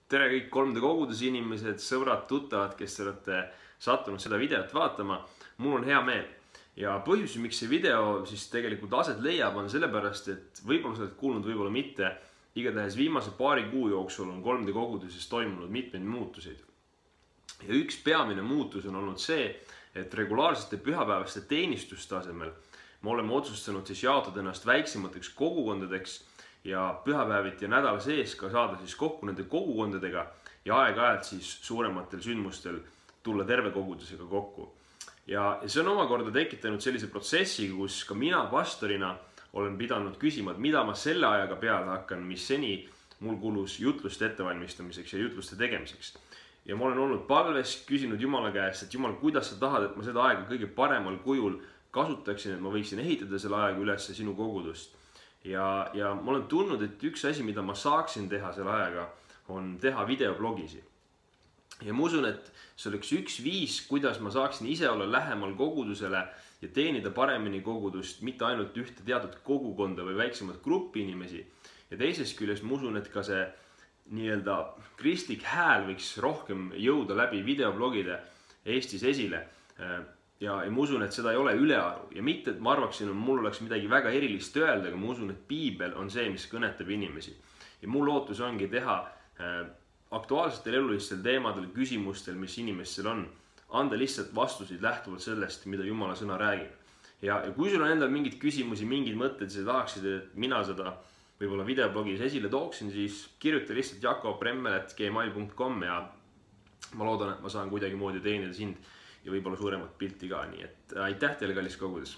Tere kõik 3D koguduse inimesed, sõbrad, tuttavad, kes te olete sattunud seda videot vaatama. Mul on hea meel. Ja põhjus, miks see video siis tegelikult aset leiab, on sellepärast, et võib-olla sa oled kuulnud, võib-olla mitte. Igatahes viimase paari kuu jooksul on 3D koguduses toimunud mitmeid muutuseid. Ja üks peamine muutus on olnud see, et regulaarsete pühapäevaste teenistuste asemel me oleme otsustanud siis jaotada ennast väiksemateks kogukondadeks ja pühapäeviti ja nädala sees ka saada siis kokku nende kogukondadega ja aeg-ajalt siis suurematel sündmustel tulla terve kogudusega kokku. Ja see on omakorda tekitanud sellise protsessi, kus ka mina pastorina olen pidanud küsima, et mida ma selle ajaga peale hakkan, mis seni mul kulus jutluste ettevalmistamiseks ja jutluste tegemiseks. Ja ma olen olnud palves, küsinud Jumala käest, et Jumal, kuidas sa tahad, et ma seda aega kõige paremal kujul kasutaksin, et ma võiksin ehitada selle aega üles sinu kogudust. Ja ma olen tundnud, et üks asi, mida ma saaksin teha selle ajaga, on teha videoblogisi. Ja ma usun, et see oleks üks viis, kuidas ma saaksin ise olla lähemal kogudusele ja teenida paremini kogudust, mitte ainult ühte teatud kogukonda või väiksemat gruppi inimesi. Ja teisest küljest ma usun, et ka see nii-öelda kristlik hääl võiks rohkem jõuda läbi videoblogide Eestis esile. Ja ma usun, et seda ei ole ülearu. Ja mitte, et ma arvaksin, et mul oleks midagi väga erilist öelda, aga ma usun, et Piibel on see, mis kõnetab inimesi. Ja mul lootus ongi teha aktuaalsetel elulistel teemadel, küsimustel, mis inimestel on, anda lihtsalt vastuseid lähtuvalt sellest, mida Jumala sõna räägib. Ja kui sul on endal mingid küsimusi, mingid mõtted, sa tahaksid, et mina seda võib-olla videoblogis esile tooksin, siis kirjuta lihtsalt jakobremmel@gmail.com ja ma loodan, et ma saan kuidagi moodi teenida sind ja võib-olla suuremat pilti ka. Nii et aitäh teile, kallis kogudus!